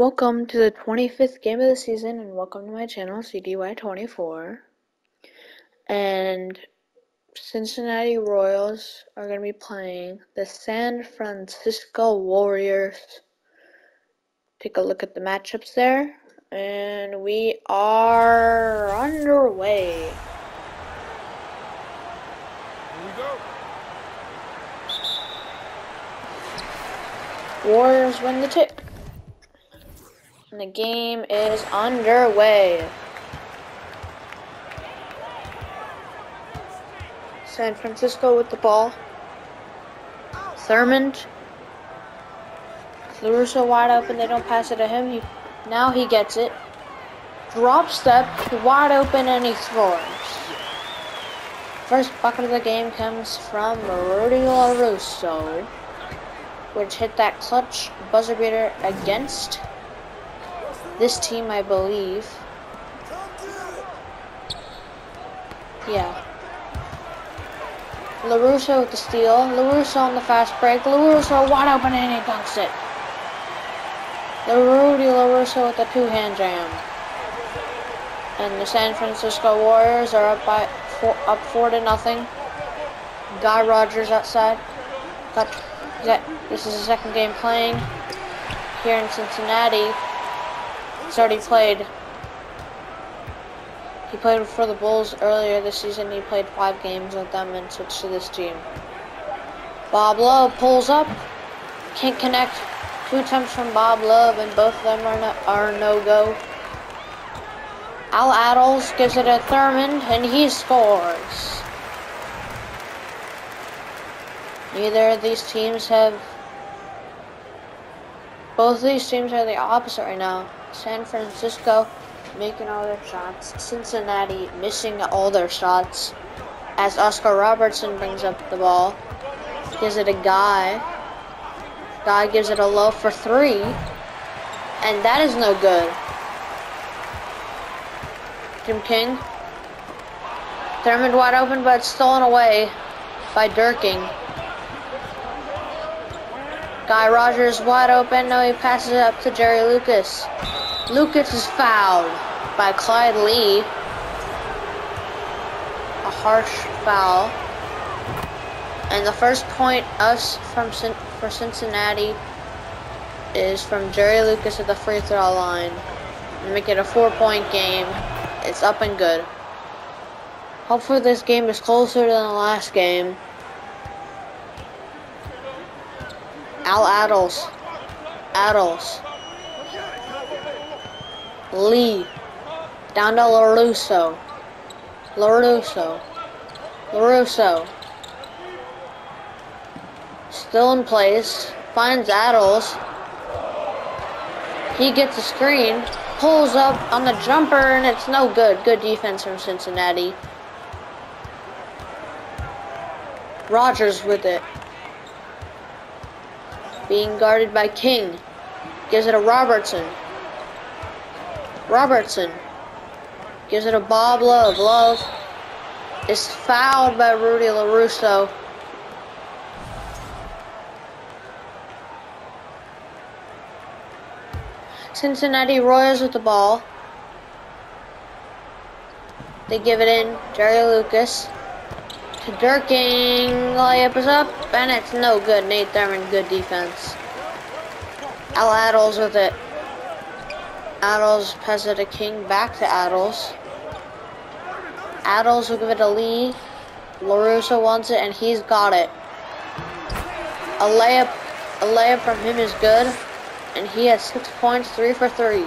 Welcome to the 25th game of the season, and welcome to my channel, CDY24. And Cincinnati Royals are going to be playing the San Francisco Warriors. Take a look at the matchups there, and we are underway. Here we go. Warriors win the tip. And the game is underway. San Francisco with the ball. Thurmond. LaRusso wide open. They don't pass it to him. Now he gets it. Drop step. Wide open and he scores. First bucket of the game comes from Rudy LaRusso, which hit that clutch buzzer beater against this team, I believe. Yeah. LaRusso with the steal. LaRusso on the fast break. LaRusso wide open and he dunks it. Rudy LaRusso with the two-hand jam. And the San Francisco Warriors are up 4-0. Guy Rogers outside. This is his second game playing here in Cincinnati. He's already played. He played for the Bulls earlier this season. He played 5 games with them and switched to this team. Bob Love pulls up. Can't connect. 2 attempts from Bob Love, and both of them are no-go. Al Adels gives it to Thurmond, and he scores. Neither of these teams have... Both of these teams are the opposite right now. San Francisco making all their shots. Cincinnati missing all their shots. As Oscar Robertson brings up the ball. Gives it a Guy. Guy gives it a low for 3. And that is no good. Jim King. Thurmond wide open, but stolen away by Durking. Guy Rogers wide open. No, he passes it up to Jerry Lucas. Lucas is fouled by Clyde Lee. A harsh foul. And the first point for Cincinnati is from Jerry Lucas at the free throw line. Make it a 4-point game. It's up and good. Hopefully this game is closer than the last game. Al Adels. Lee. Down to LaRusso. Still in place. Finds Adels. He gets a screen. Pulls up on the jumper, and it's no good. Good defense from Cincinnati. Rogers with it. Being guarded by King. Gives it to Robertson. Gives it to Bob Love. Love is fouled by Rudy LaRusso. Cincinnati Royals with the ball. They give it in. Jerry Lucas to Durking. Layup is up, and it's no good. Nate Thurmond, good defense. Al Adels with it. Adels passes it to King, back to Adels. Adels will give it to Lee. LaRusso wants it, and he's got it. A layup from him is good, and he has 6 points, 3 for 3.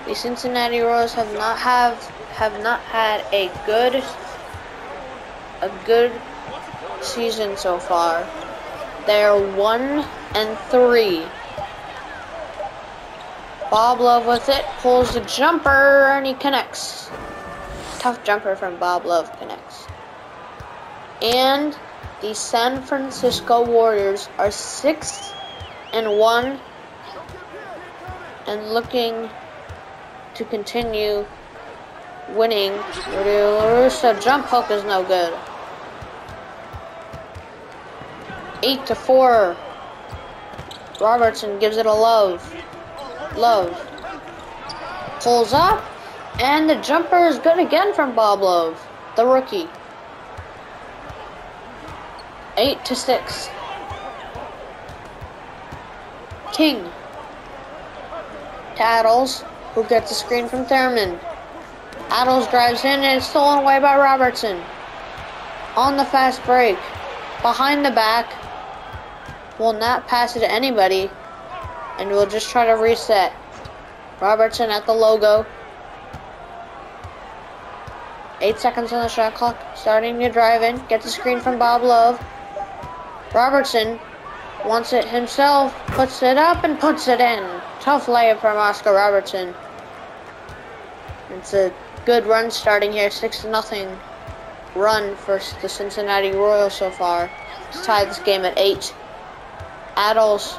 The Cincinnati Royals have not had a good season so far. They are 1-3. Bob Love with it, pulls the jumper, and he connects. Tough jumper from Bob Love, connects. And the San Francisco Warriors are 6-1 and looking to continue winning. LaRusso jump hook is no good. 8-4. Robertson gives it a Love. Love. Pulls up. And the jumper is good again from Bob Love, the rookie. 8-6. King. To Adles, who gets a screen from Thurman. Adles drives in and it's stolen away by Robertson. On the fast break. Behind the back. Will not pass it to anybody. And will just try to reset. Robertson at the logo. 8 seconds on the shot clock. Starting to drive in. Gets a screen from Bob Love. Robertson wants it himself. Puts it up and puts it in. Tough layup from Oscar Robertson. It's a good run starting here. 6-0 run for the Cincinnati Royals so far. Let's tie this game at 8. Adles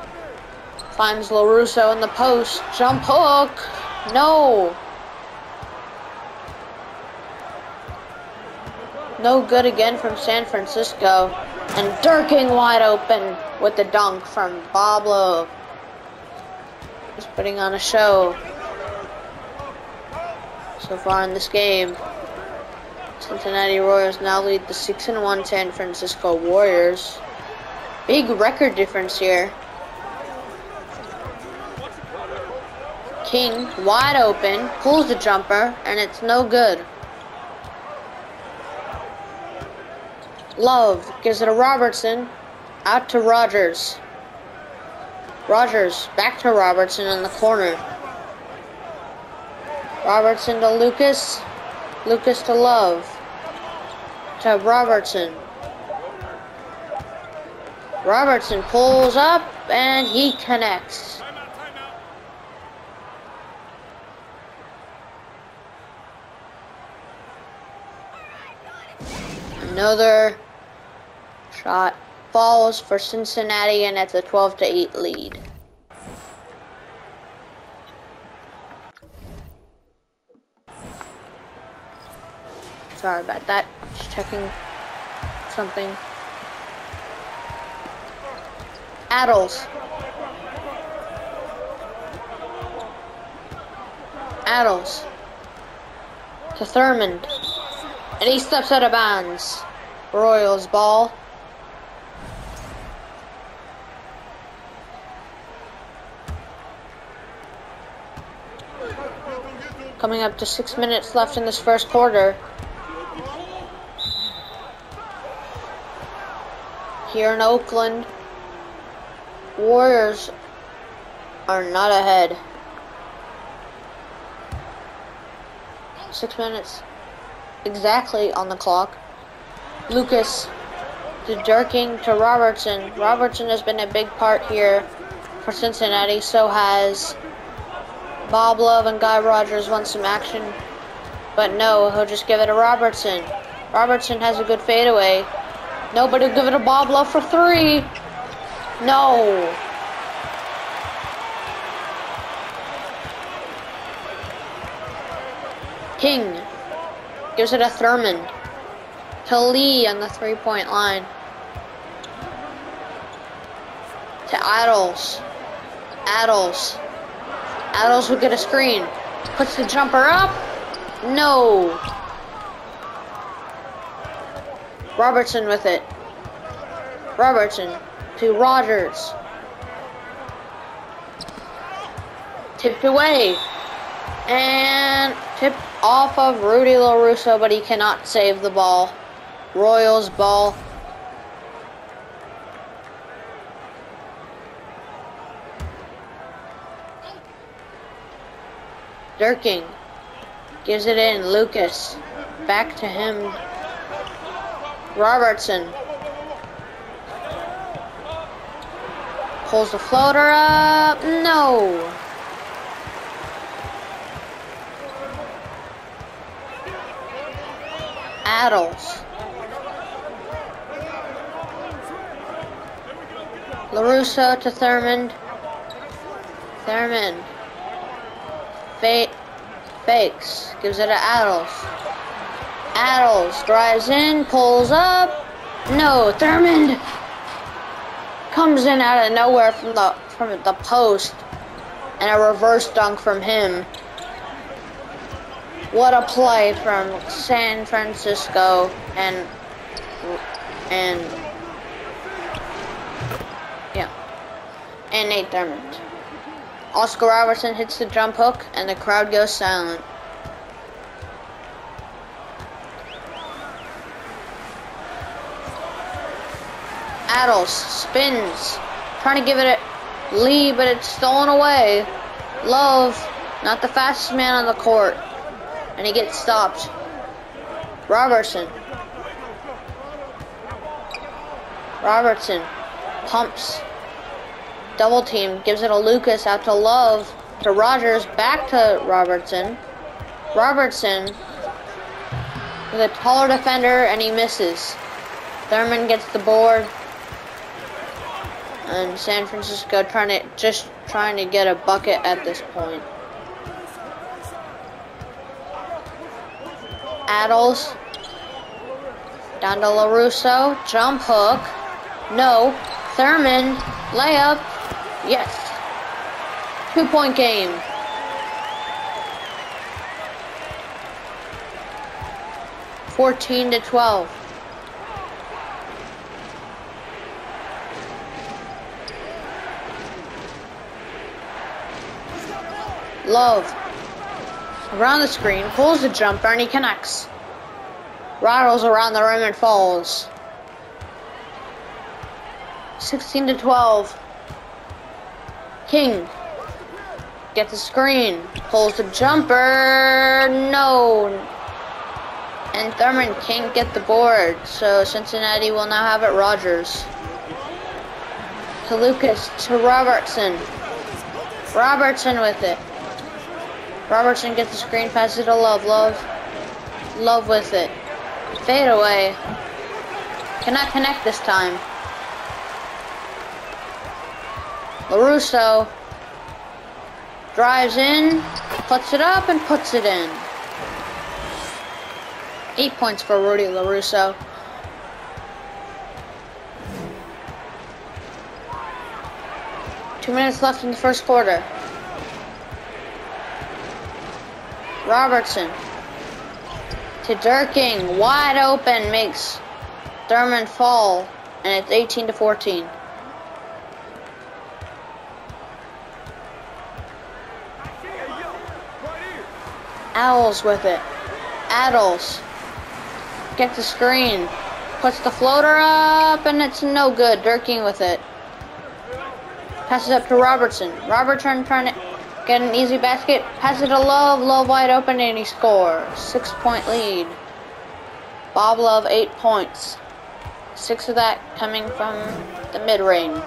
finds LaRusso in the post. Jump hook. No. No good again from San Francisco. And Durking wide open with the dunk from Bob Love. He's putting on a show so far in this game. Cincinnati Royals now lead the 6-1 San Francisco Warriors. Big record difference here. King wide open, pulls the jumper, and it's no good. Love gives it to Robertson, out to Rogers. Rogers back to Robertson in the corner. Robertson to Lucas. Lucas to Love. To Robertson. Robertson pulls up and he connects. Another shot falls for Cincinnati, and it's a 12-8 lead. Sorry about that. Just checking something. Adles. Adles. To Thurman. And he steps out of bounds. Royals ball. Coming up to 6 minutes left in this first quarter. Here in Oakland, Warriors are not ahead. 6 minutes exactly on the clock. Lucas to Durking to Robertson. Robertson has been a big part here for Cincinnati. So has Bob Love, and Guy Rogers want some action. But no, he'll just give it to Robertson. Robertson has a good fadeaway. Nobody will give it to Bob Love for 3. No. King gives it to Thurman. To Lee on the 3-point line. To Adles. Adles. Adles will get a screen. Puts the jumper up. No. Robertson with it. Robertson to Rogers. Tipped away. And tipped off of Rudy LaRusso, but he cannot save the ball. Royals ball. Durking gives it in. Lucas. Back to him. Robertson. Pulls the floater up. No. Adles. LaRusso to Thurman. Thurman. Fakes. Gives it to Adles. Adles drives in, pulls up. No, Thurman. comes in out of nowhere from the post, and a reverse dunk from him. What a play from San Francisco and Nate Thurmond. Oscar Robertson hits the jump hook, and the crowd goes silent. Adels spins, trying to give it a lead, but it's stolen away. Love, not the fastest man on the court, and he gets stopped. Robertson pumps, double team, gives it to Lucas, out to Love, to Rogers, back to Robertson. Robertson with a taller defender, and he misses. Thurmond gets the board, and San Francisco trying to get a bucket at this point. Adels down to LaRusso, jump hook, no. Thurmond, layup, yes. 2-point game. (14-12). Love around the screen, pulls the jumper, and he connects. Rattles around the rim and falls. 16-12. King gets the screen, pulls the jumper, no. And Thurmond can't get the board, so Cincinnati will now have it. Rogers to Lucas, to Robertson. Robertson with it. Robertson gets the screen, passes it to Love. Love with it. Fade away. Cannot connect this time. LaRusso drives in, puts it up, and puts it in. 8 points for Rudy LaRusso. Two minutes left in the first quarter. Robertson to Durking, wide open, makes Thurmond fall, and it's 18-14. Owls with it. Adels gets the screen, puts the floater up, and it's no good. Durking with it. Passes up to Robertson. Robertson trying to get an easy basket. Passes it to Love. Love wide open, and he scores. 6-point lead. Bob Love, 8 points. 6 of that coming from the mid-range.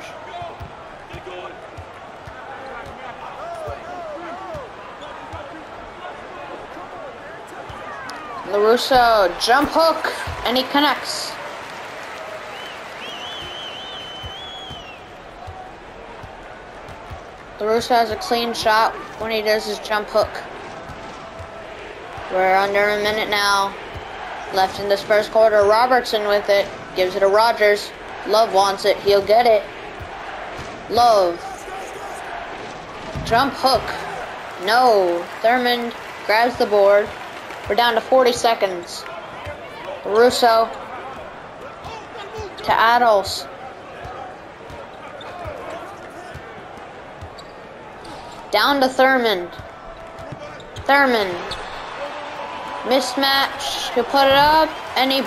LaRusso, jump hook, and he connects. LaRusso has a clean shot when he does his jump hook. We're under a minute now left in this first quarter. Robertson with it, gives it to Rogers. Love wants it, he'll get it. Love, jump hook, no. Thurmond grabs the board. We're down to 40 seconds. Russo to Adels. Down to Thurmond. Mismatch. He'll put it up, and he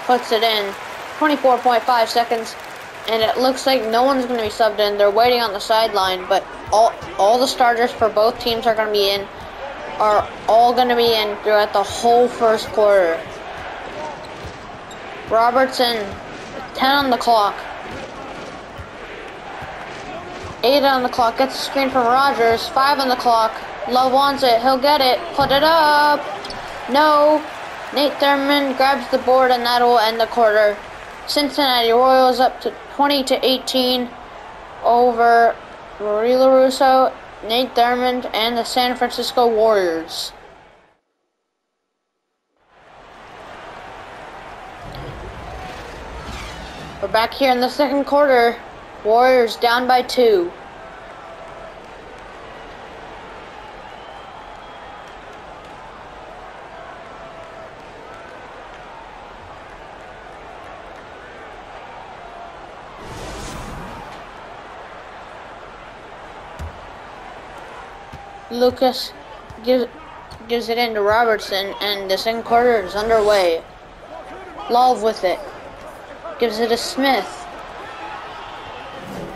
puts it in. 24.5 seconds, and it looks like no one's going to be subbed in. They're waiting on the sideline, but all the starters for both teams are going to be in. Are all going to be in throughout the whole first quarter. Robertson, 10 on the clock. 8 on the clock, gets the screen from Rogers. 5 on the clock. Love wants it, he'll get it. Put it up. No. Nate Thurmond grabs the board, and that'll end the quarter. Cincinnati Royals up to 20-18 over Rudy LaRusso, Nate Thurmond, and the San Francisco Warriors. We're back here in the second quarter. Warriors down by 2. Lucas gives it into Robertson, and the second quarter is underway. Love with it. Gives it to Smith.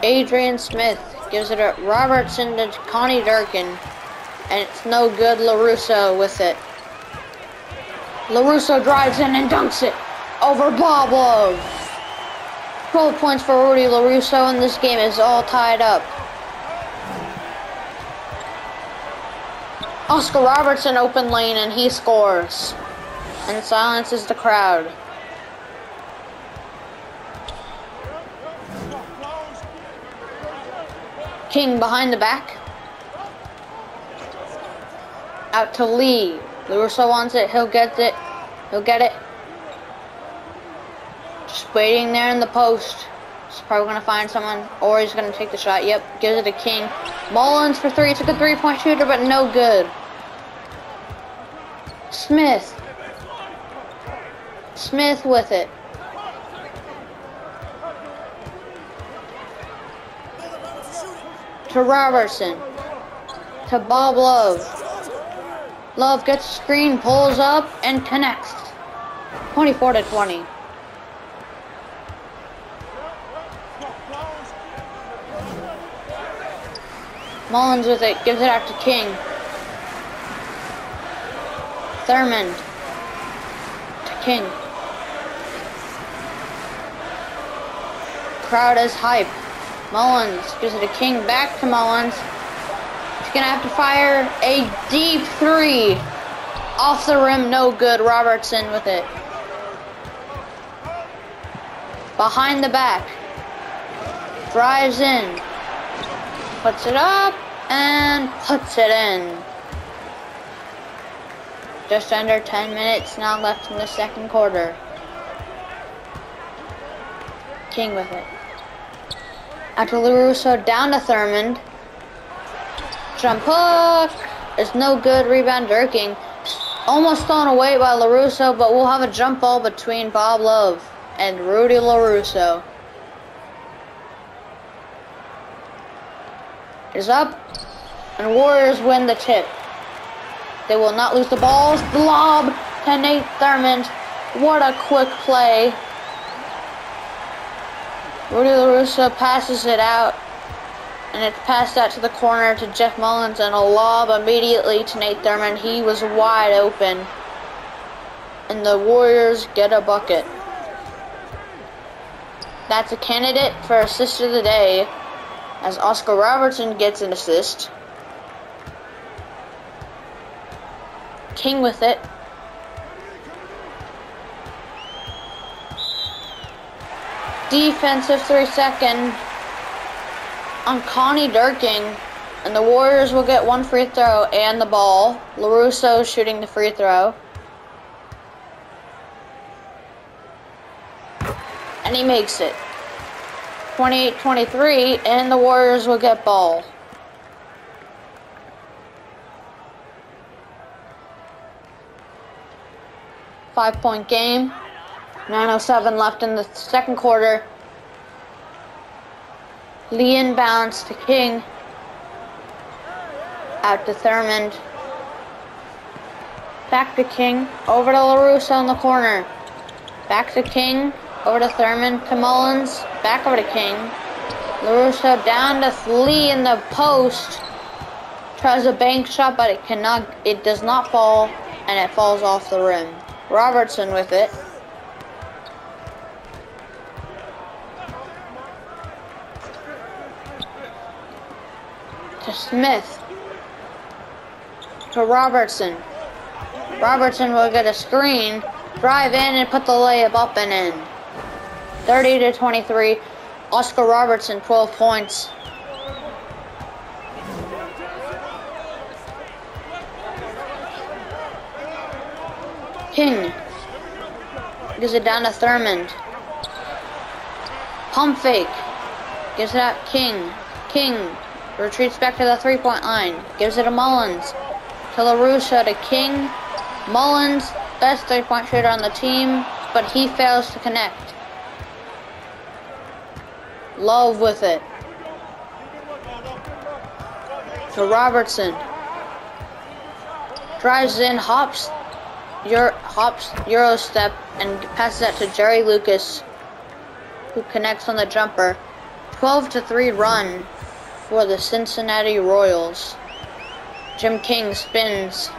Adrian Smith gives it to Robertson to Connie Durkin, and it's no good. LaRusso with it. LaRusso drives in and dunks it over Bob Love. 12 points for Rudy LaRusso, and this game is all tied up. Oscar Robertson open lane, and he scores and silences the crowd. King behind the back. Out to Lee. LaRusso wants it. He'll get it. He'll get it. Just waiting there in the post. He's probably going to find someone, or he's going to take the shot. Yep, gives it to King. Mullins for 3. Took a three-point shooter, but no good. Smith. Smith with it. To Robertson. To Bob Love. Love gets a screen, pulls up, and connects. 24-20. Mullins with it, gives it out to King. Thurmond to King. Crowd is hype. Mullins gives it to King, back to Mullins. He's gonna have to fire a deep 3. Off the rim, no good. Robertson with it. Behind the back. Drives in. Puts it up and puts it in. Just under 10 minutes now left in the second quarter. King with it. After LaRusso down to Thurmond. Jump hook is no good. Rebound Durkin. Almost thrown away by LaRusso, but we'll have a jump ball between Bob Love and Rudy LaRusso. Is up, and Warriors win the tip. They will not lose the balls. Lob to Nate Thurmond. What a quick play. Rudy LaRusso passes it out, and it's passed out to the corner to Jeff Mullins, and a lob immediately to Nate Thurmond. He was wide open, and the Warriors get a bucket. That's a candidate for assist of the day, as Oscar Robertson gets an assist. King with it. Defensive 3-second on Connie Durkin, and the Warriors will get one free throw and the ball. LaRusso shooting the free throw. And he makes it. 28-23, and the Warriors will get ball. Five-point game. 9:07 left in the second quarter. Lee inbounds to King. Out to Thurmond. Back to King. Over to LaRusso in the corner. Back to King. Over to Thurmond. To Mullins. Back over to King. LaRusso down to Lee in the post. Tries a bank shot, but it does not fall, and it falls off the rim. Robertson with it. To Smith. To Robertson. Robertson will get a screen, drive in, and put the layup up and in. 30-23. Oscar Robertson, 12 points. King gives it down to Thurmond. Pump fake. Gives it out. King. King retreats back to the three-point line. Gives it to Mullins. To LaRusso to King. Mullins, best three-point shooter on the team, but he fails to connect. Love with it. To Robertson. Drives in, hops Euro step, and passes that to Jerry Lucas, who connects on the jumper. 12-3 run for the Cincinnati Royals. Jim King spins.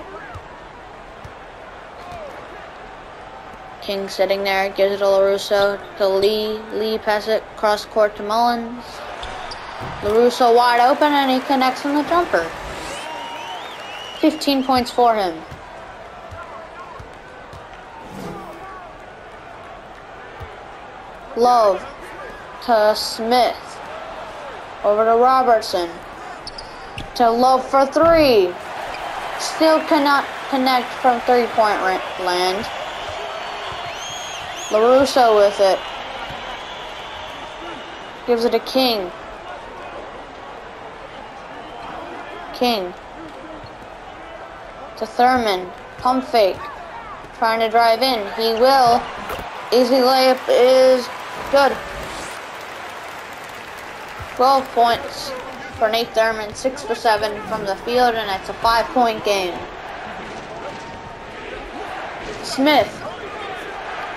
King sitting there, gives it to LaRusso, to Lee. Lee passes it cross court to Mullins. LaRusso wide open, and he connects on the jumper. 15 points for him. Love to Smith. Over to Robertson. To Love for three. Still cannot connect from three-point land. LaRusso with it. Gives it to King. King. To Thurman. Pump fake. Trying to drive in. He will. Easy layup is good. 12 points for Nate Thurman. 6 for 7 from the field, and it's a 5-point game. Smith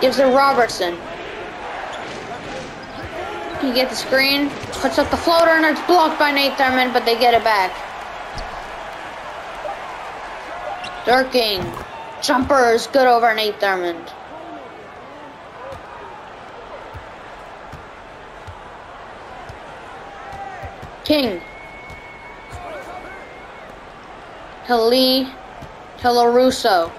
gives it Robertson. He gets the screen, puts up the floater, and it's blocked by Nate Thurman, but they get it back. Durking. Jumper is good over Nate Thurman. King. To Lee. To LaRusso.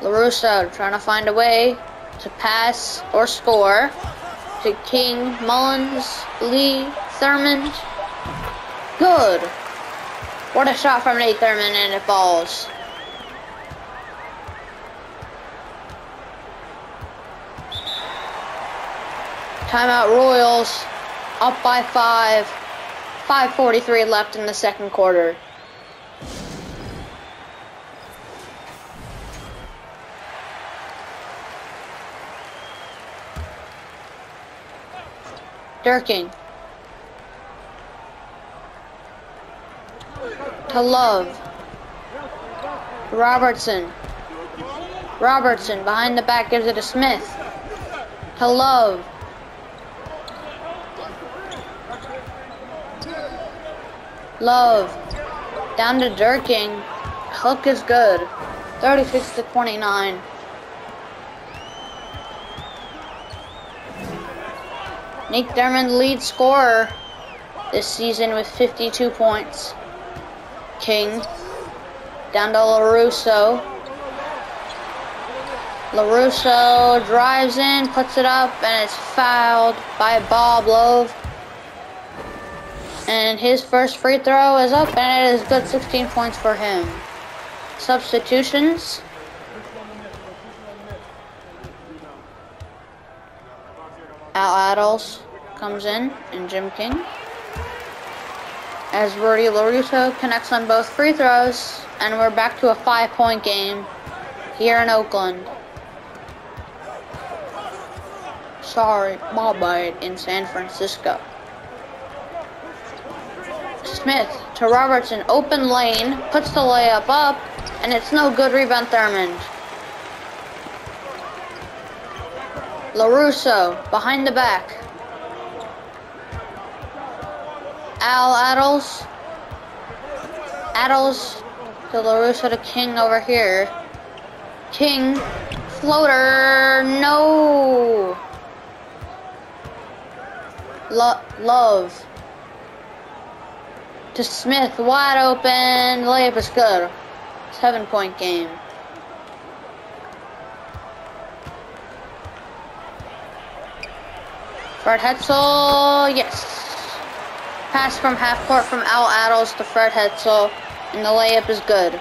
LaRusso trying to find a way to pass or score to King, Mullins, Lee, Thurman. Good. What a shot from Nate Thurman, and it falls. Timeout Royals, up by 5. 5:43 left in the second quarter. Durking. To Love. Robertson. Robertson behind the back gives it to Smith. To Love. Love. Down to Durking. Hook is good. 36-29. Nate Thurman, lead scorer this season with 52 points. King. Down to LaRusso. LaRusso drives in, puts it up, and it's fouled by Bob Love. And his first free throw is up, and it is good. 16 points for him. Substitutions. Al Adels comes in, and Jim King. As Rudy LaRusso connects on both free throws, and we're back to a 5-point game here in Oakland. Sorry, my bad, in San Francisco. Smith to Robertson, open lane, puts the layup up, and it's no good. Rebound Thurman. LaRusso behind the back. Al Adels. Adels to LaRusso to King over here. King, floater, no. Love. To Smith, wide open, layup is good. 7-point game. Fred Hetzel, yes. Pass from half court from Al Adels to Fred Hetzel, and the layup is good.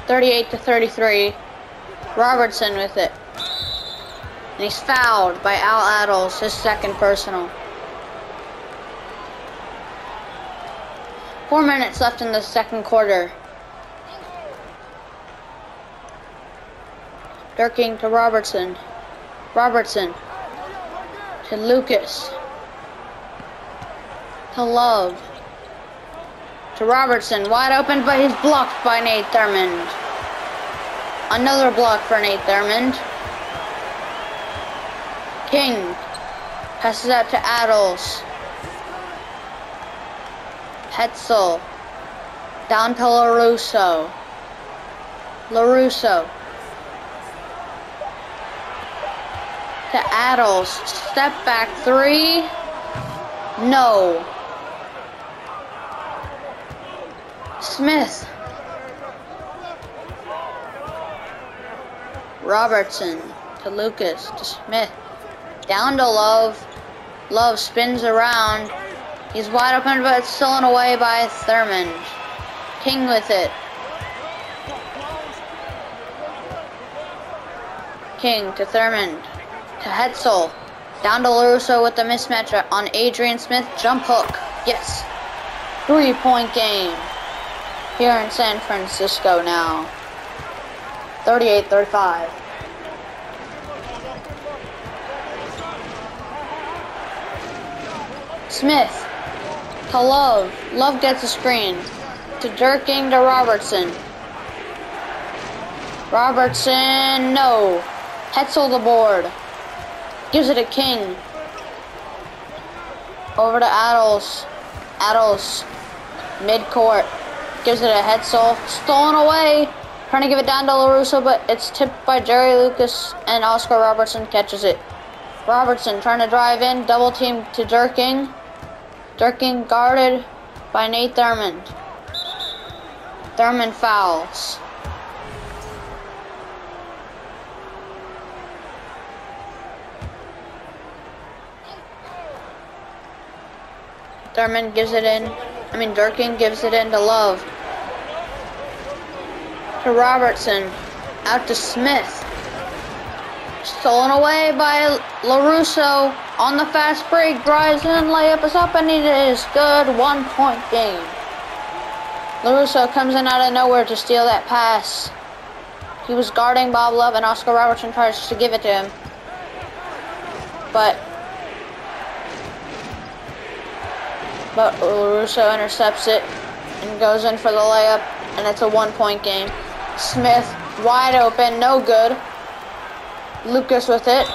38-33. Robertson with it. And he's fouled by Al Adels, his second personal. 4 minutes left in the second quarter. Durking to Robertson. Robertson to Lucas. To Love. To Robertson. Wide open, but he's blocked by Nate Thurmond. Another block for Nate Thurmond. King passes out to Adels. Hetzel. Down to LaRusso. LaRusso. To Adels. Step back three. No. Smith. Robertson to Lucas to Smith. Down to Love. Love spins around. He's wide open, but it's stolen away by Thurmond. King with it. King to Thurmond. To Hetzel. Down to LaRusso with the mismatch on Adrian Smith. Jump hook. Yes. 3-point game. Here in San Francisco now. 38-35. Smith to Love. Love gets a screen. To Durking to Robertson. Robertson, no. Hetzel the board. Gives it to King. Over to Adels. Adels. Mid-court. Gives it to Hetzel. Stolen away. Trying to give it down to LaRusso, but it's tipped by Jerry Lucas, and Oscar Robertson catches it. Robertson trying to drive in. Double team to Durking. Durking guarded by Nate Thurmond. Thurmond fouls. Thurmond gives it in. Durking gives it in to Love. To Robertson. Out to Smith. Stolen away by LaRusso. On the fast break. Drives in. Layup is up and it is good. 1-point game. LaRusso comes in out of nowhere to steal that pass. He was guarding Bob Love and Oscar Robertson tries to give it to him. But LaRusso intercepts it and goes in for the layup, and it's a 1-point game. Smith wide open, no good. Lucas with it,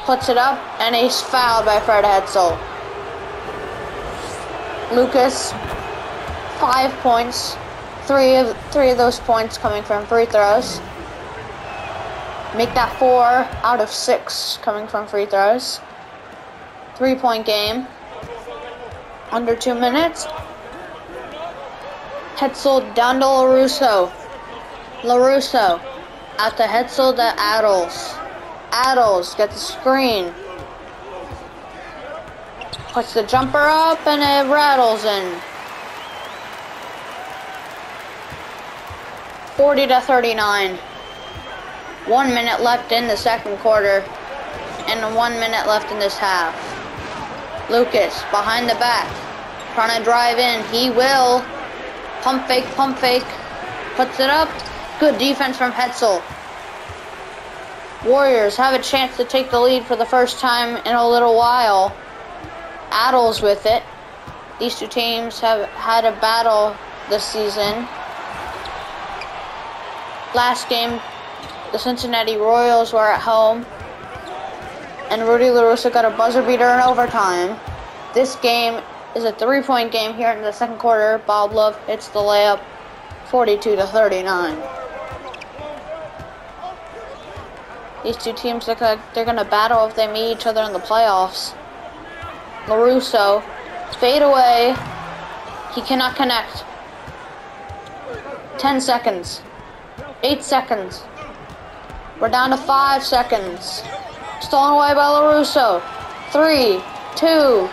puts it up, and he's fouled by Fred Hetzel. Lucas, 5 points, three of those points coming from free throws. Make that 4 out of 6 coming from free throws. 3-point game. Under 2 minutes. Hetzel down to LaRusso. LaRusso out to Hetzel to Adels. Adels gets a screen. Puts the jumper up and it rattles in. 40-39. 1 minute left in the second quarter and 1 minute left in this half. Lucas behind the back, trying to drive in. He will. Pump fake. Puts it up. Good defense from Hetzel. Warriors have a chance to take the lead for the first time in a little while. Adels with it. These two teams have had a battle this season. Last game, the Cincinnati Royals were at home, and Rudy LaRusso got a buzzer beater in overtime. This game is a 3-point game here in the second quarter. Bob Love hits the layup, 42-39. These two teams look like they're going to battle if they meet each other in the playoffs. LaRusso, fade away. He cannot connect. 10 seconds. 8 seconds. We're down to 5 seconds. Stolen away by LaRusso. 3, 2,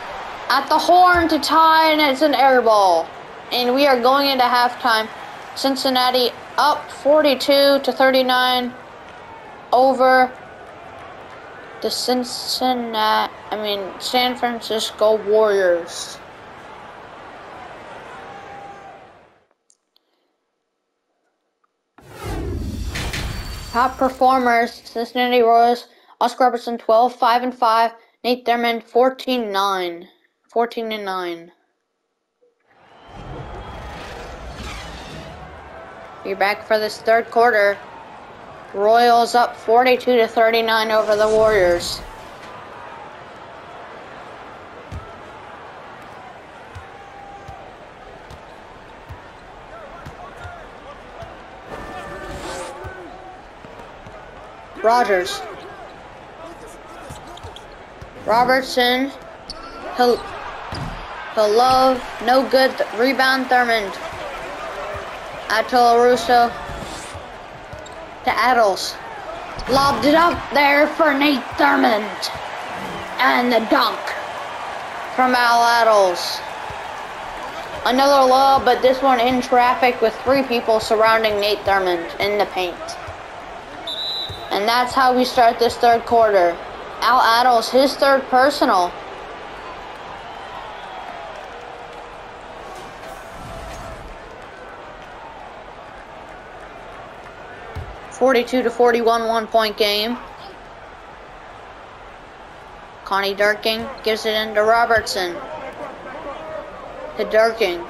at the horn to tie, and it's an air ball. And we are going into halftime. Cincinnati up 42-39 over The San Francisco Warriors. Top performers: Cincinnati Royals, Oscar Robertson 12, 5-5, Nate Thurmond 14-9. We're back for this third quarter. Royals up 42-39 over the Warriors. Rogers. Robertson. He'll love. No good. Rebound Thurmond. Russo. To Adles. Lobbed it up there for Nate Thurmond. And the dunk from Al Adles. Another lob, but this one in traffic with 3 people surrounding Nate Thurmond in the paint. And that's how we start this third quarter. Al Adles, his third personal. (42-41) 1-point game. Connie Durking gives it into Robertson. To Durking.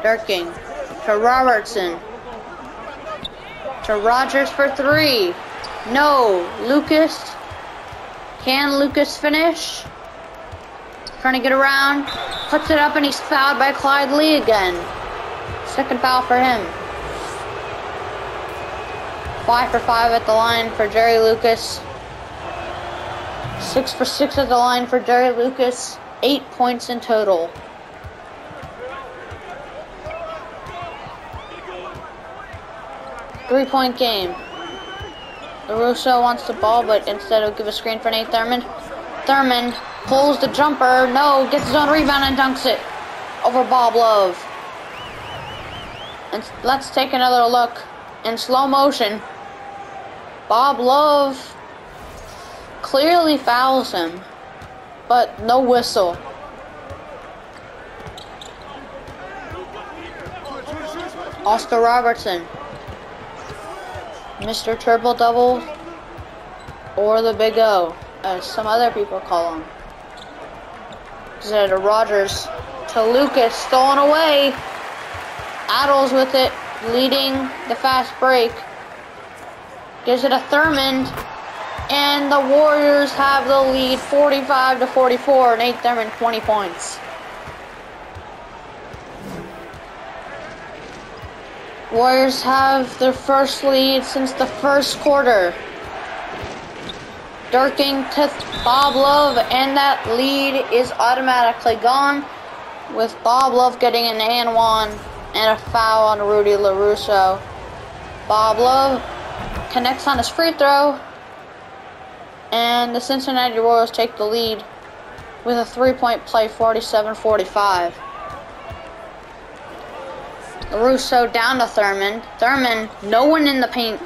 Durking. To Robertson. To Rogers for 3. No. Lucas. Can Lucas finish? Trying to get around. Puts it up and he's fouled by Clyde Lee again. Second foul for him. 5 for 5 at the line for Jerry Lucas. 6 for 6 at the line for Jerry Lucas. 8 points in total. Three-point game. LaRusso wants the ball, but instead will give a screen for Nate Thurmond. Thurmond pulls the jumper. No, gets his own rebound and dunks it over Bob Love. And let's take another look in slow motion. Bob Love clearly fouls him, but no whistle. Oscar Robertson. Mr. Triple Double, or the Big O, as some other people call him. To Rogers, to Lucas, stolen away. Adles with it, leading the fast break. Gives it to Thurmond, and the Warriors have the lead 45-44. Nate Thurmond, 20 points. Warriors have their first lead since the first quarter. Durking to Bob Love, and that lead is automatically gone, with Bob Love getting an and one and a foul on Rudy LaRusso. Bob Love connects on his free throw, and the Cincinnati Royals take the lead with a 3-point play, 47-45. LaRusso down to Thurmond. Thurmond, no one in the paint.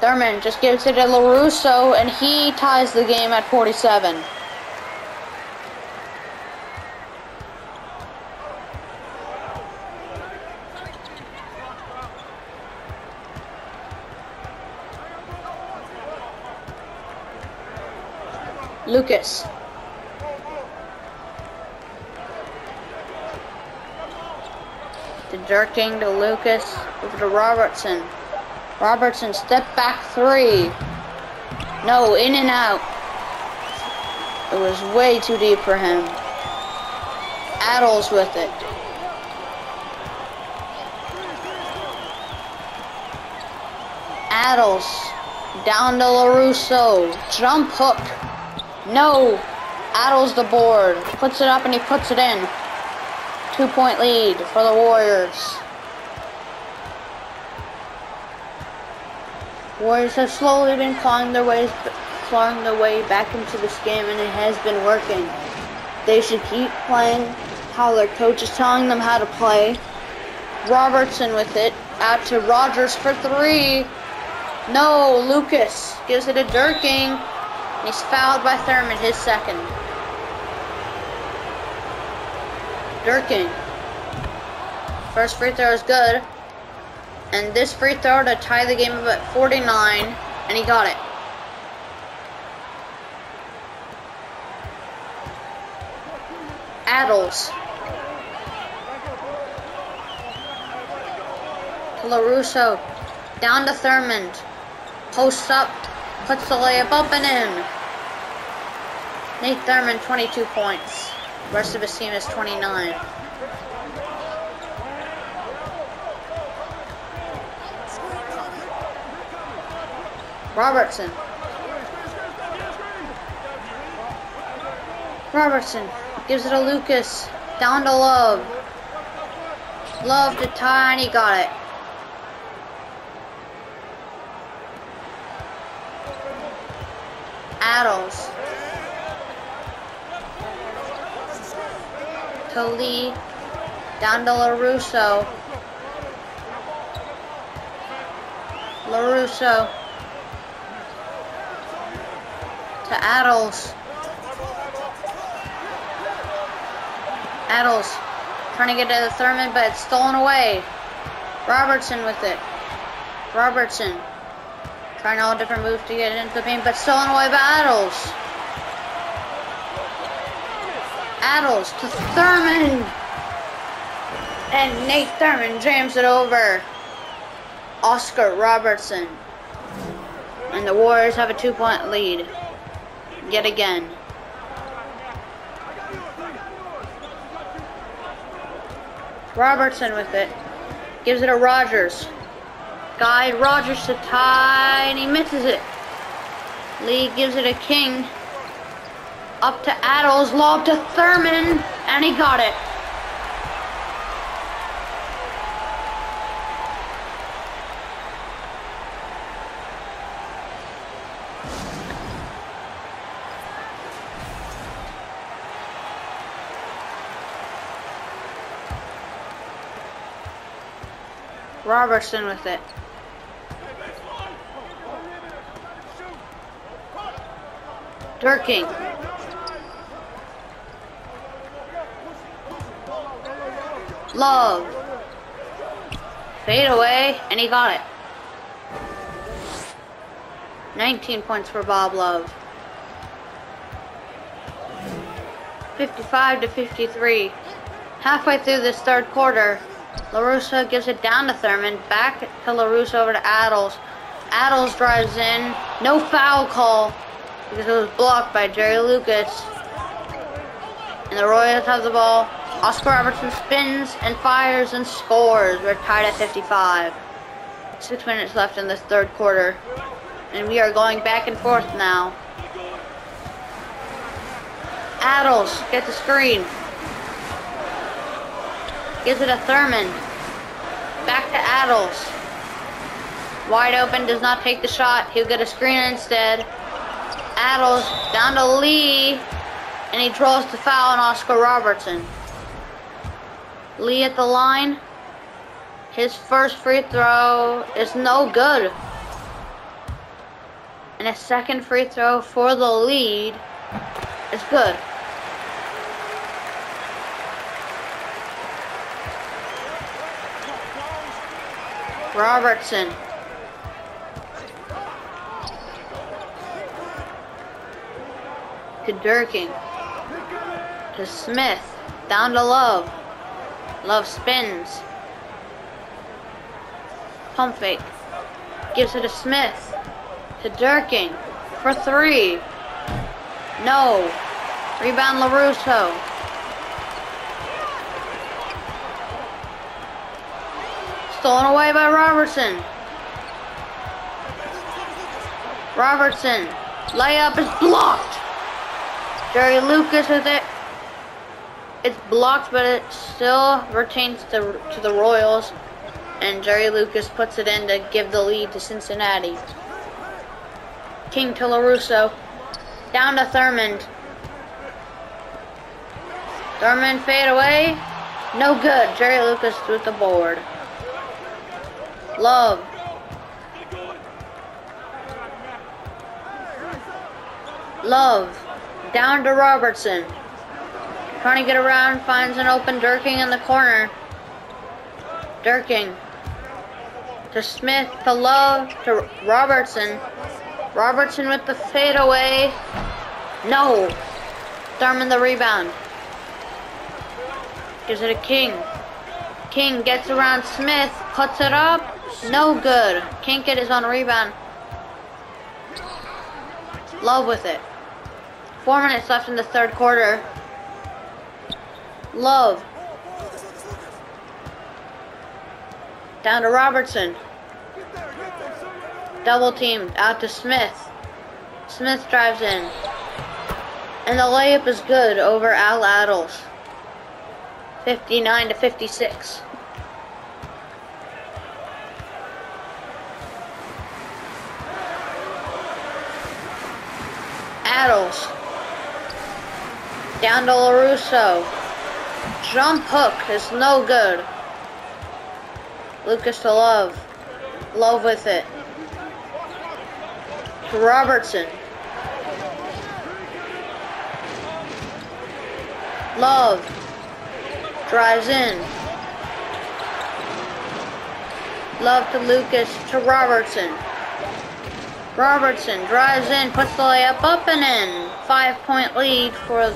Thurmond just gives it to LaRusso, and he ties the game at 47. Lucas. To Durking, to Lucas, over to Robertson. Robertson, step back 3. No, in and out. It was way too deep for him. Adles with it. Adles, down to LaRusso. Jump hook. No. Adles the board. Puts it up and he puts it in. 2-point lead for the Warriors. Warriors have slowly been clawing their way back into this game, and it has been working. They should keep playing how their coach is telling them how to play. Robertson with it Out to Rogers for three. No, Lucas gives it to Durking. He's fouled by Thurman, his second. Durking. First free throw is good. And this free throw to tie the game up at 49. And he got it. Adels. To LaRusso. Down to Thurmond. Posts up. Puts the layup up and in. Nate Thurmond, 22 points. The rest of his team is 29. Robertson. Robertson gives it to Lucas. Down to Love. Love to tie, and he got it. Adels. To Lee. Down to LaRusso. LaRusso. To Adels. Adels trying to get to the Thurman, but it's stolen away. Robertson with it. Robertson trying all different moves to get into the paint, but stolen away by Adels. Adels to Thurman. And Nate Thurman jams it over Oscar Robertson. And the Warriors have a 2-point lead. Yet again. Robertson with it. Gives it to Rogers. Guide Rogers to tie, and he misses it. Lee gives it to King. Up to Adels, lob to Thurman, and he got it. Robertson with it. Durking. Love. Fade away, and he got it. 19 points for Bob Love. 55-53. Halfway through this third quarter, LaRusso gives it down to Thurman, back to LaRusso over to Adels. Adels drives in, no foul call because it was blocked by Jerry Lucas. And the Royals have the ball. Oscar Robertson spins and fires and scores. We're tied at 55. 6 minutes left in this third quarter. And we are going back and forth now. Adels gets the screen. Gives it to Thurman. Back to Adels. Wide open, does not take the shot. He'll get a screen instead. Adels down to Lee. And he draws the foul on Oscar Robertson. Lee at the line. His first free throw is no good. And his second free throw for the lead is good. Robertson. To Durking. To Smith. Down to Love. Love spins. Pump fake. Gives it to Smith. To Durking. For three. No. Rebound LaRusso. Stolen away by Robertson. Robertson. Layup is blocked. Jerry Lucas with it. It's blocked, but it still retains to the Royals. And Jerry Lucas puts it in to give the lead to Cincinnati. King to LaRusso. Down to Thurmond. Thurmond fade away. No good. Jerry Lucas with the board. Love. Love. Down to Robertson. Trying to get around, finds an open Durking in the corner. Durking. To Smith, to Love, to Robertson. Robertson with the fadeaway. No. Thurman the rebound. Gives it to King. King gets around Smith, puts it up. No good. Can't get his own rebound. Love with it. 4 minutes left in the third quarter. Love. Down to Robertson. Double teamed out to Smith. Smith drives in. And the layup is good over Al Adels. 59 to 56. Adels. Down to LaRusso. Jump hook is no good. Lucas to Love. Love with it. To Robertson. Love. Drives in. Love to Lucas to Robertson. Robertson drives in, puts the layup up and in. 5-point lead for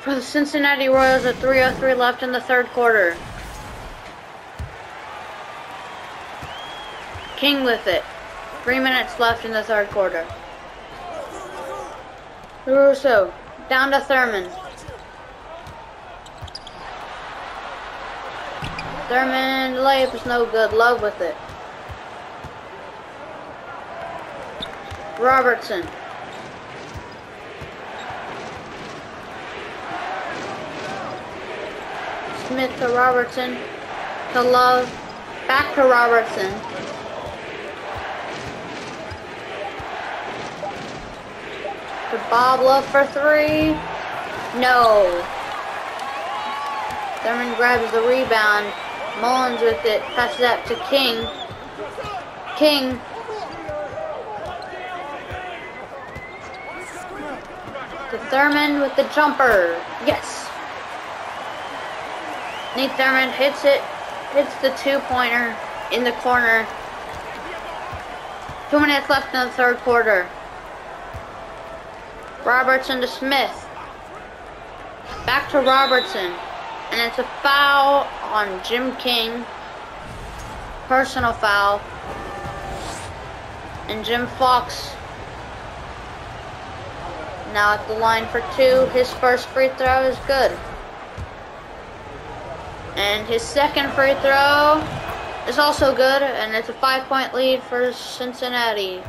the Cincinnati Royals with 3:03 left in the third quarter. King with it. 3 minutes left in the third quarter. LaRusso down to Thurman. Thurman, the layup is no good. Love with it. Robertson. Smith to Robertson. To Love. Back to Robertson. To Bob Love for three. No. Thurman grabs the rebound. Mullins with it. Passes that to King. King. To Thurman with the jumper. Yes. Nate Thurman hits it. Hits the two-pointer in the corner. 2 minutes left in the third quarter. Robertson to Smith. Back to Robertson. And it's a foul on Jim King. Personal foul. And Jim Fox now at the line for two. His first free throw is good. And his second free throw is also good. And it's a 5-point lead for Cincinnati.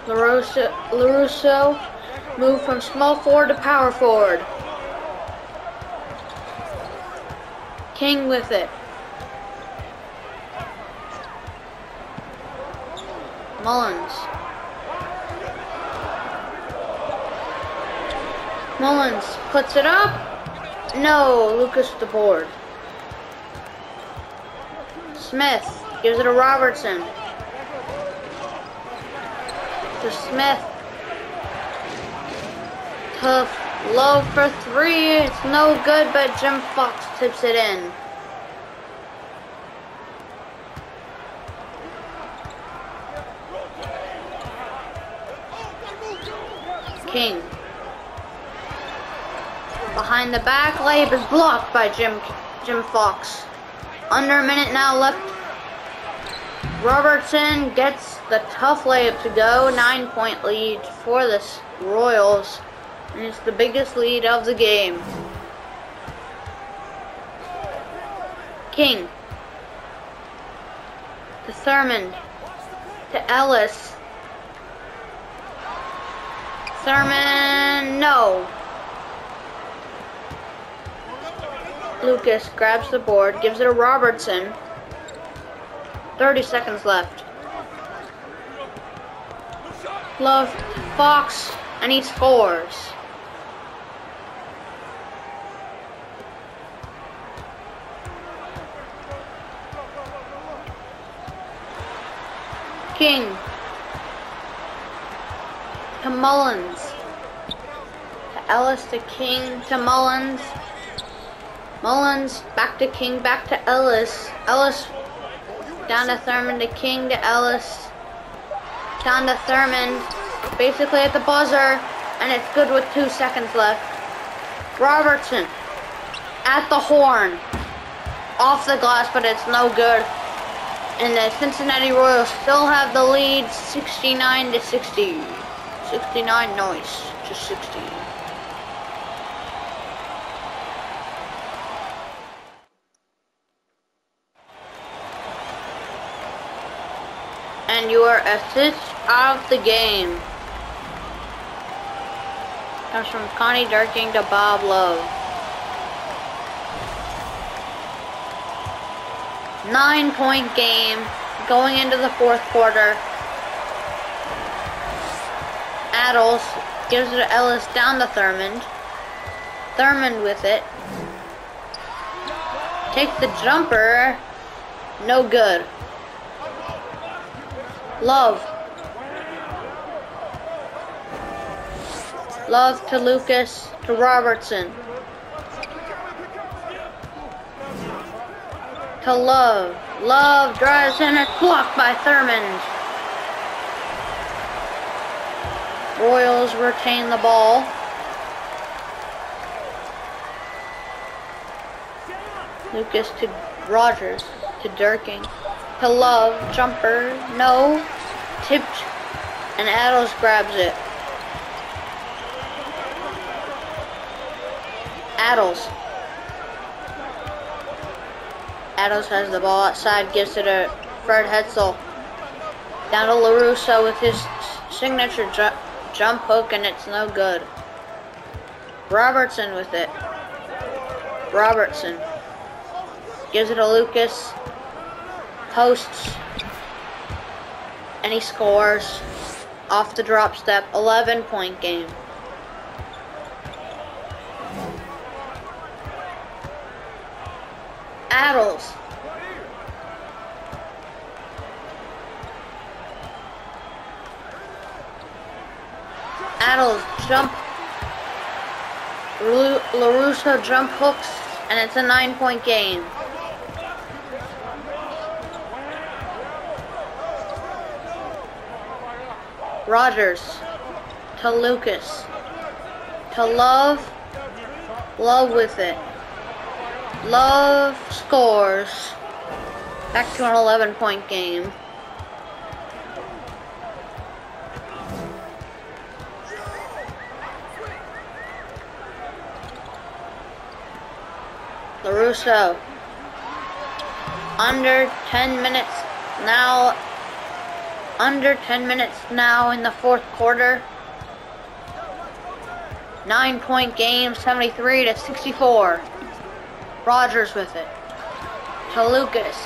LaRusso moved from small forward to power forward. King with it. Mullins. Mullins puts it up. No, Lucas the board. Smith gives it to Robertson. To Smith. Tough. Love for three. It's no good, but Jim Fox tips it in. King. Behind the back, layup is blocked by Jim Fox. Under a minute now left. Robertson gets the tough layup to go. 9-point lead for the Royals. And it's the biggest lead of the game. King. To Thurman. To Ellis. Thurman, no. Lucas grabs the board, gives it to Robertson. 30 seconds left. Love, Fox, and he scores. King. To Mullins. To Ellis, to King, to Mullins. Mullins, back to King, back to Ellis. Ellis, down to Thurman, to King, to Ellis. Down to Thurman, basically at the buzzer, and it's good with 2 seconds left. Robertson, at the horn. Off the glass, but it's no good. And the Cincinnati Royals still have the lead, 69 to 60. 69, nice, just 60. And your assist of the game comes from Connie Durking to Bob Love. 9-point game going into the 4th quarter. Adles gives it to Ellis, down to Thurmond. Thurmond with it. Takes the jumper. No good. Love. Love to Lucas, to Robertson. To Love. Love drives in, it's blocked by Thurmond. Royals retain the ball. Lucas to Rogers, to Durking. To Love, jumper, no, tipped, and Adles grabs it. Adles. Adles has the ball outside, gives it to Fred Hetzel. Down to LaRusso with his signature jump hook, and it's no good. Robertson with it. Robertson gives it to Lucas. Posts, and he scores off the drop step. 11-point game. Adles. Adles jump. LaRusso jump hooks, and it's a 9-point game. Rogers to Lucas to Love. Love with it. Love scores. Back to an 11-point game. LaRusso. Under 10 minutes now. Under 10 minutes now in the 4th quarter. 9-point game, 73 to 64. Rogers with it. To Lucas.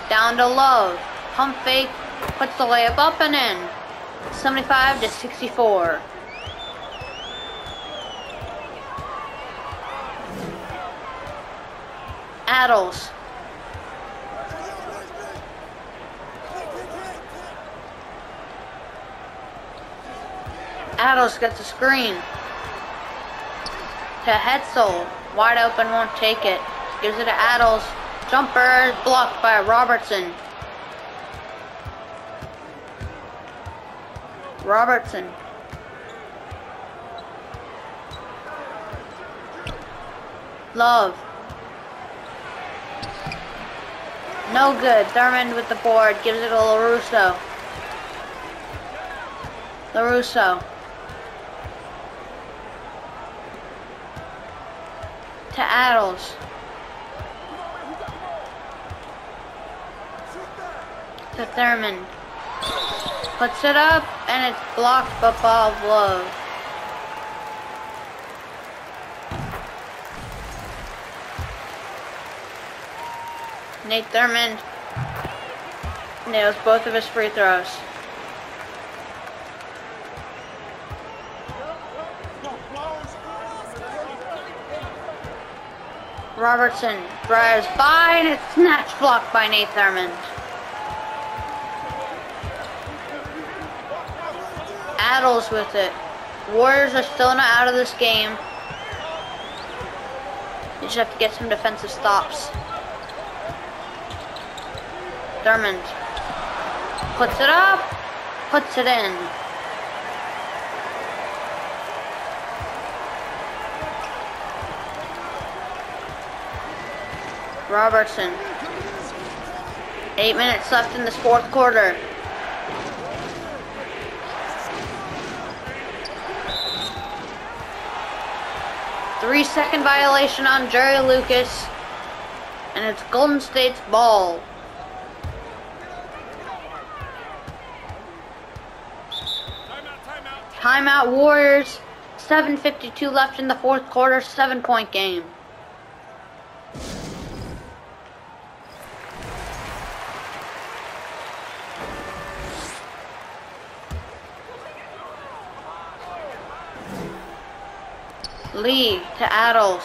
Down to Love. Pump fake. Puts the layup up and in. 75 to 64. Adles. Adles gets a screen. To Hetzel. Wide open, won't take it. Gives it to Adles. Jumper blocked by Robertson. Robertson. Love. No good. Thurmond with the board. Gives it to LaRusso. LaRusso. To Adles. To Thurmond. Puts it up, and it's blocked by Bob Love. Nate Thurmond nails both of his free throws. Robertson drives by, and it's snatch blocked by Nate Thurmond. Adels with it. Warriors are still not out of this game. You just have to get some defensive stops. Thurmond puts it up, puts it in. Robertson. 8 minutes left in this fourth quarter. Three-second violation on Jerry Lucas, and it's Golden State's ball. Timeout Warriors. 7:52 left in the fourth quarter. 7-point game. Lee to Adels.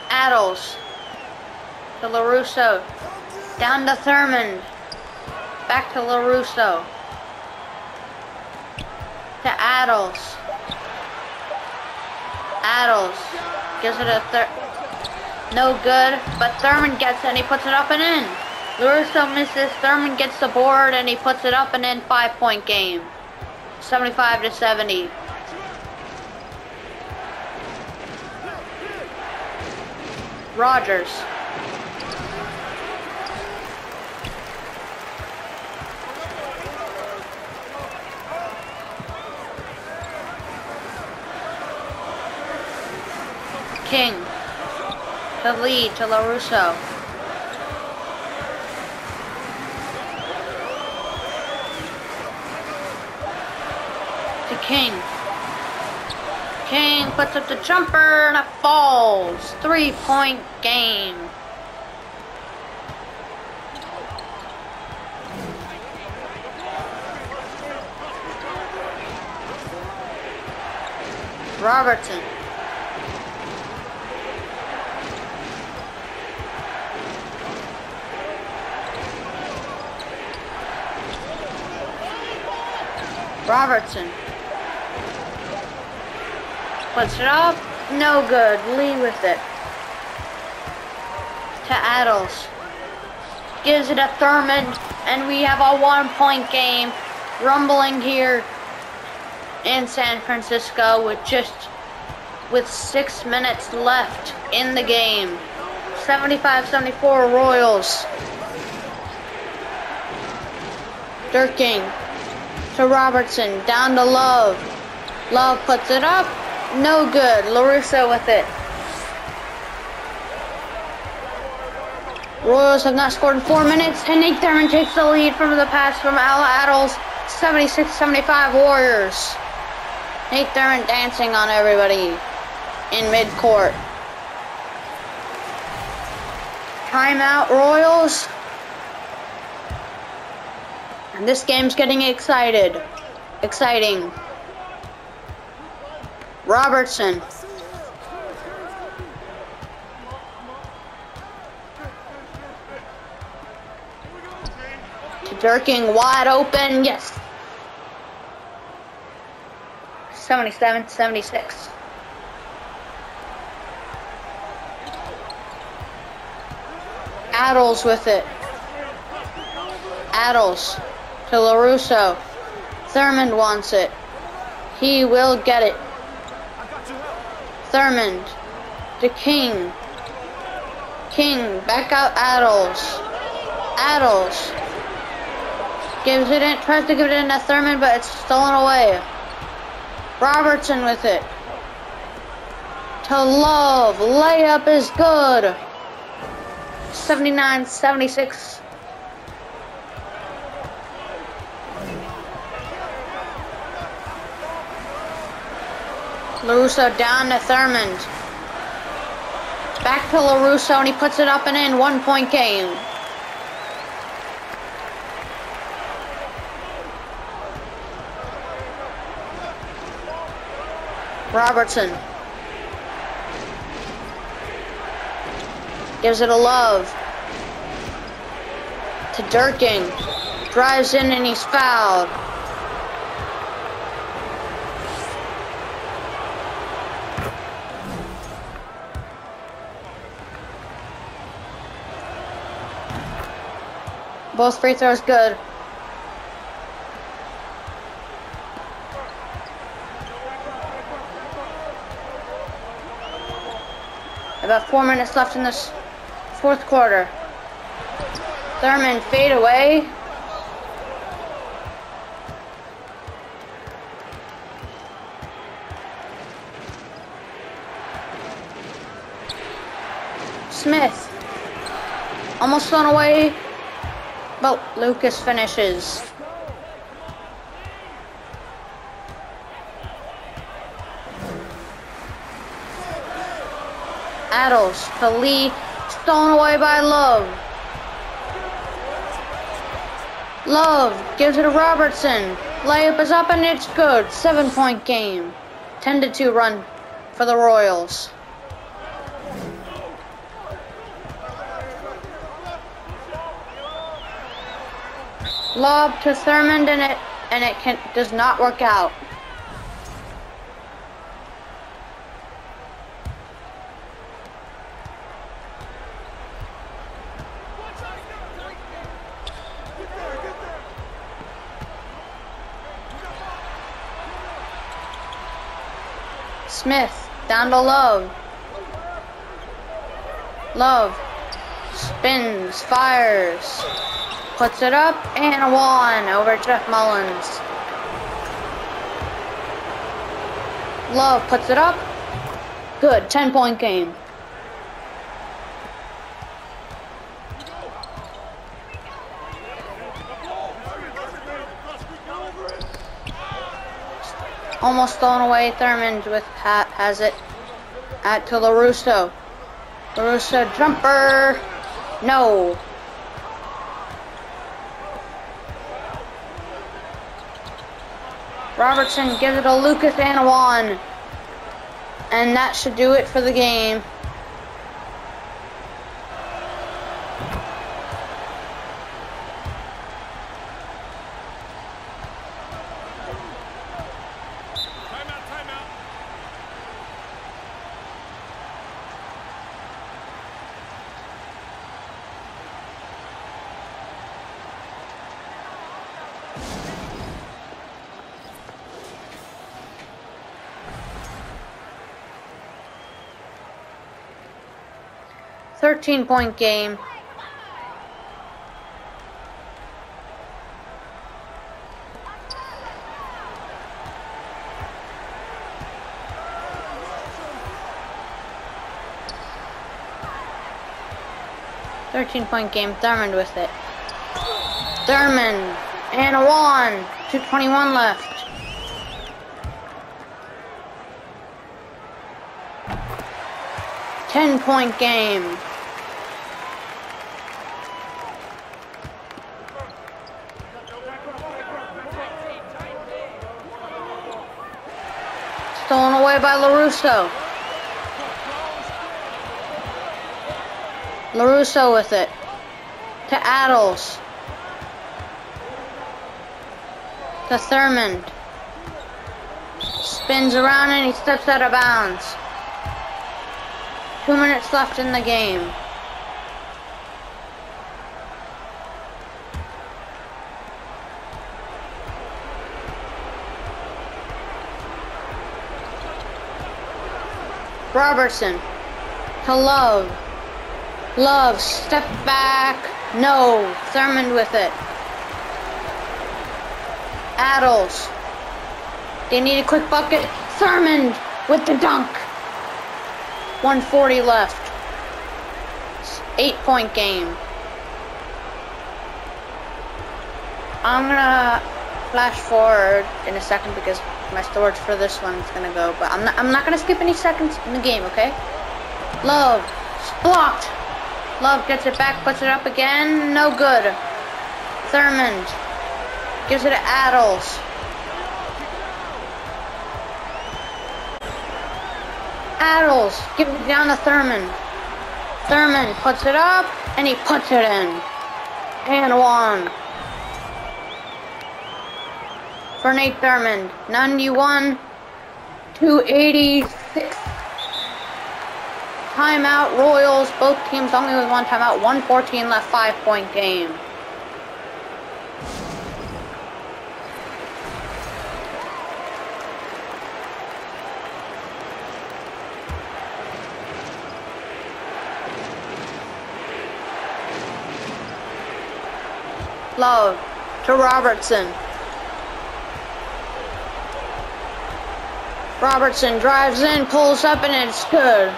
Adels to LaRusso. Down to Thurmond. Back to LaRusso. To Adels. Adels gives it a no good, but Thurmond gets it and he puts it up and in. LaRusso misses, Thurmond gets the board and he puts it up and in. 5-point game. 75-70. Rogers. King. To Lee, to LaRusso. King. King puts up the jumper and it falls. 3-point game. Robertson. Robertson. Puts it up, no good. Lee with it. To Adels. Gives it a Thurmond, and we have a 1-point game. Rumbling here in San Francisco with 6 minutes left in the game. 75-74 Royals. Durking to Robertson, down to Love. Love puts it up. No good. LaRusso with it. Royals have not scored in 4 minutes, and Nate Thurmond takes the lead from the pass from Adels. 76-75 Warriors. Nate Thurmond dancing on everybody in midcourt. Timeout Royals. And this game's getting exciting. Robertson. To Durking, wide open, yes. 77-76. Adels with it. Adels to LaRusso. Thurmond wants it. He will get it. Thurmond to King. King, back out Adels. Adels gives it in, tries to give it in to Thurmond, but it's stolen away. Robertson with it. To Love, layup is good. 79-76. LaRusso down to Thurmond. Back to LaRusso, and he puts it up and in. 1-point game. Robertson gives it a Love. To Durkin. Drives in and he's fouled. Both free throws good. About 4 minutes left in this fourth quarter. Thurman fade away. Smith. Almost thrown away, but Lucas finishes. Adles to Lee, stolen away by Love. Love gives it to Robertson. Layup is up and it's good. 7-point game. 10-2 run for the Royals. Lob to Thurmond and it does not work out. Smith down to Love. Love spins, fires, puts it up, and a one over Jeff Mullins. Love puts it up. Good, 10-point game. Almost thrown away. Thurmond has it to LaRusso. LaRusso jumper. No. Robertson gives it to Lucas and a one. And that should do it for the game. Timeout. 13-point game. Thurmond with it. Thurmond and a one. 2:21 left. Ten-point game. Stolen away by LaRusso. LaRusso with it. To Adles. To Thurmond. Spins around and he steps out of bounds. 2 minutes left in the game. Robertson to Love. Love, step back. No. Thurmond with it. Adles. They need a quick bucket. Thurmond with the dunk. 1:40 left. 8-point game. I'm gonna flash forward in a second because my storage for this one is gonna go, but I'm not gonna skip any seconds in the game, okay? Love, blocked. Love gets it back, puts it up again, no good. Thurmond gives it to Adles. Adles gives it down to Thurmond. Thurmond puts it up and he puts it in. And one. For Nate Thurmond, 91-86. Timeout, Royals. Both teams only with one timeout. 1:14 left, 5-point game. Love to Robertson. Robertson drives in, pulls up, and it's good.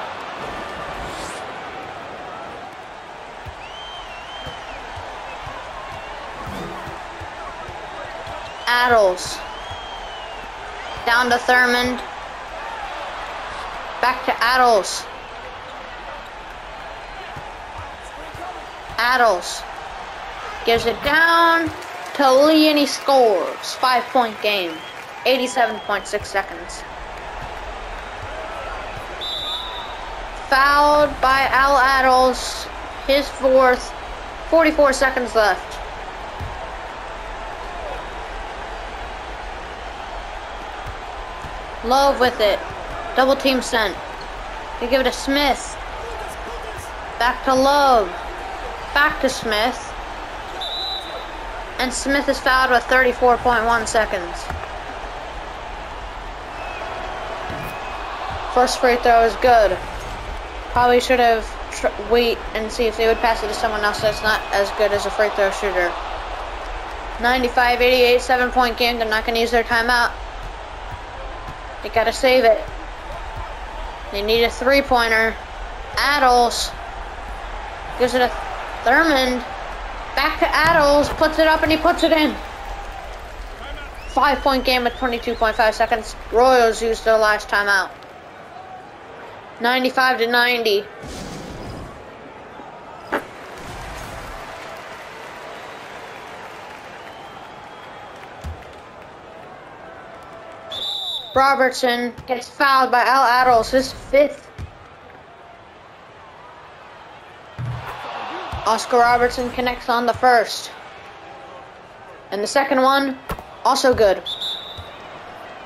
Adels. Down to Thurmond. Back to Adels. Adels. Gives it down to Lee and he scores. 5-point game. 87.6 seconds. Fouled by Al Adels. His fourth. 44 seconds left. Love with it. Double team sent. They give it to Smith. Back to Love. Back to Smith. And Smith is fouled with 34.1 seconds. First free throw is good. Probably should have wait and see if they would pass it to someone else that's not as good as a free throw shooter. 95-88, 7-point game. They're not going to use their timeout. They got to save it. They need a three-pointer. Adels gives it to Thurmond. Back to Adels, puts it up and he puts it in. 5-point game with 22.5 seconds. Royals used their last timeout. 95-90. Robertson gets fouled by Al Adels, his fifth. Oscar Robertson connects on the first. And the second one, also good.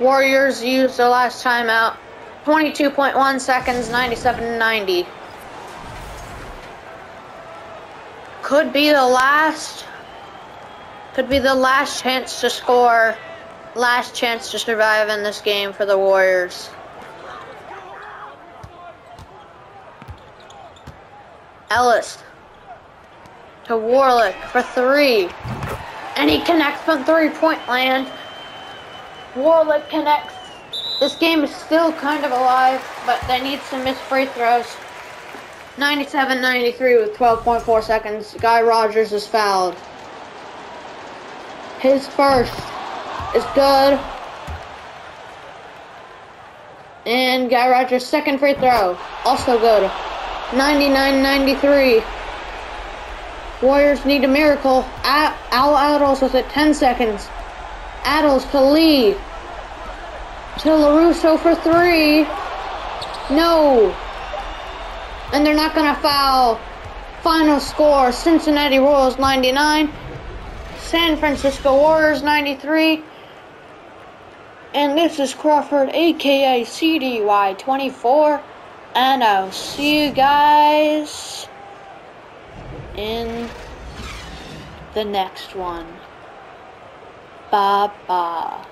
Warriors used their last timeout. 22.1 seconds, 97-90. Could be the last chance to score. Last chance to survive in this game for the Warriors. Ellis to Warlick for three. And he connects from three-point land. Warlick connects. This game is still kind of alive, but they need some missed free throws. 97-93 with 12.4 seconds. Guy Rogers is fouled. His first is good. And Guy Rogers' second free throw, also good. 99-93. Warriors need a miracle. Al Adels with it, 10 seconds. Adels to Lee. To LaRusso for three. No. And they're not going to foul. Final score, Cincinnati Royals 99. San Francisco Warriors 93. And this is Crawford, aka CDY24. And I'll see you guys in the next one. Bye-bye.